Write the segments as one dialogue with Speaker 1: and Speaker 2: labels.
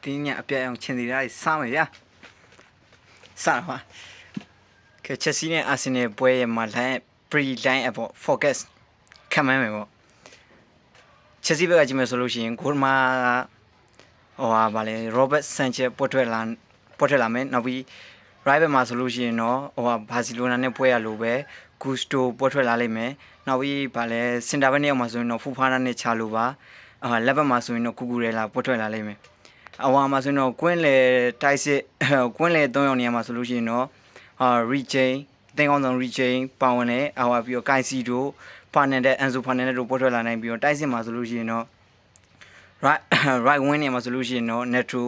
Speaker 1: တင်းညအပြတ်အောင်ချင်စီတာစားမယ်ဗျာစားပါကဲချက်စီနဲ့အာဆင်နယ်ပွဲရဲ့မှာလိုင်း pre line အပေါ် focus ခံမှန်းမယ်ပေါ့ချက်စီဘက်ကကြည့်မယ်ဆိုလို့ရှိရင်ဂိုးမာဟိုဟာဗာလေ Robert Sanchez ပေါ်ထွက်လာမယ်နောက်ပြီး right back မှာဆိုလို့ရှိရင်တော့ဟိုဟာဘာစီလိုနာနဲ့ပွဲရလို့ပဲ Gusto ပေါ်ထွက်လာလိမ့်မယ်နောက်ပြီးဗာလေ center back နှစ်ယောက်မှာဆိုရင်တော့ Fofana နဲ့ချလို့ပါလက်ဘက်မှာဆိုရင်တော့ Cucurella ပေါ်ထွက်လာလိမ့်မယ်အဝါမှာဆိုရင်တော့ကွင်းလေတိုက်စစ်ကွင်းလေ3ယောက်နေရာမှာဆိုလို့ရှိရင်တော့rechain တင်ကောင်းဆောင် rechain ပါဝင်တယ်အဝါပြီးတော့ Caicedo Fernandez Enzo Fernandez တို့ပေါ်ထွက်လာနိုင်ပြီးတော့တိုက်စစ်မှာဆိုလို့ရှိရင်တော့ right wing နေရာမှာဆိုလို့ရှိရင်တော့ Neto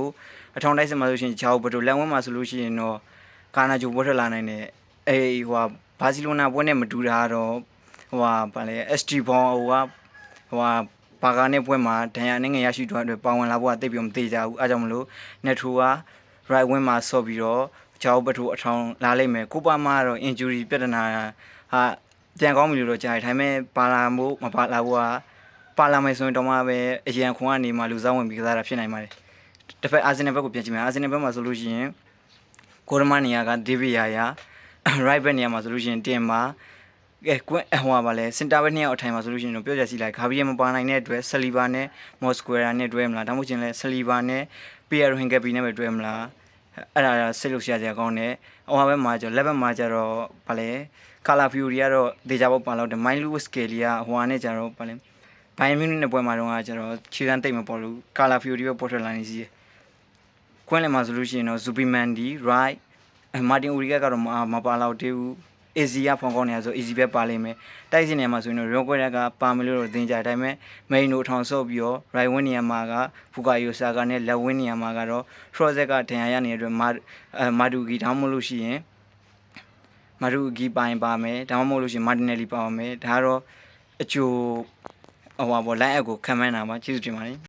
Speaker 1: အထောင်တိုက်စစ်မှာဆိုလို့ရှိရင် Joao Pedro လက်ဝင်းမှာဆိုလို့ရှိရင်တော့ Garnacho ပေါ်ထွက်လာနိုင်တယ်ဟိုဘာစီလိုနာပွဲနဲ့မတူတာတော့ဟိုဗာလေ ST ဘောင်းဟိုဘာကာနဲ့ပွဲမှာဒဏ်ရာနဲ့ငယ်ရရှိသွားတဲ့ပါဝင်လာဖို့ကတိတ်ပြီးမသေးကြဘူးအဲကြောင့်မလို့ Neto က right wing မှာဆော့ပြီးတော့Joao Pedro အထောင်လာလိမ့်မယ်ကိုပါမှာတော့ injury ပြဿနာဟာပြန်ကောင်းပြီလို့တော့ကြားတယ်ဒါပေမဲ့ပါလာဖို့မပါလာဖို့ကပါလာမယ်ဆိုရင်တော့မှပဲအရန်ခွန်ကနေမှလူစားဝင်ပြီးကစားတာဖြစ်နိုင်ပါတယ်တစ်ဖက်အာဆင်နယ်ဘက်ကိုပြန်ကြည့်မယ်အာဆင်နယ်ဘက်မှာဆိုလို့ရှိရင်ကိုရမနီယာကဒေးဗီယာ right back နေရာမှာဆိုလို့ရှိရင်တင်ပါကွင်းဟိုပါလဲစင်တာဘက်နှစ်ယောက်အထိုင်မှာဆိုလို့ရှိရင်တော့ပြောကြစီလိုက်ဂါဘရီယယ်မပါနိုင်တဲ့အတွက်ဆလီဘာနဲ့မော်စကွေရာနဲ့တွဲမလားဒါမှမဟုတ်ရင်လဲဆလီဘာနဲ့ပီယာရိုဟင်ဂက်ပီနဲ့ပဲတွဲမလားအဲ့ဒါစိတ်လို့ရှိရစရာကောင်းတယ်ဟိုဘက်မှာကျလက်ဘက်မှာကျတော့ဗာလဲကာလာဖီယိုရီကတော့ဒေဂျာဘောပါလောက်တယ်မိုင်းလူးဝစ်ကယ်လီကဟိုဟာနဲ့ကျတော့ဗာလဲဘိုင်မြူနစ်နဲ့ပွဲမှာတော့ကျတော့ခြေတန်းတိတ်မပေါ်လို့ကာလာဖီယိုရီပဲပေါ်ထွက်လာနေစီကွင်းလယ်မှာဆိုလို့ရှိရင်တော့ဇူပီမန်ဒီ right မာတင်အူရီကတော့မပါလောက်သေးဘူးeasy ကဖောင်ကောင်းနေရဆို easy ပဲပါလိမ့်မယ်တိုက်စစ်နေမှာဆိုရင်တော့ ရောကွက်ကပါမလို့တော့သင်ကြတယ်ဒါပေမဲ့ main တို့ထောင်ဆော့ပြီးတော့ right wing နေရာမှာက Bukayo Saka နဲ့ left wing နေရာမှာကတော့ Trossard ကဒဏ်ရာရနေတဲ့အတွက်မာဒူဂီဒါမှမဟုတ်လို့ရှိရင်မာဒူဂီပိုင်ပါမယ်ဒါမှမဟုတ်လို့ရှိရင်မာတင်နယ်လီပါမယ်ဒါကတော့အချို့ဟိုပါပေါ့ line up ကိုခံမှန်းတာပါကျေးဇူးတင်ပါတယ်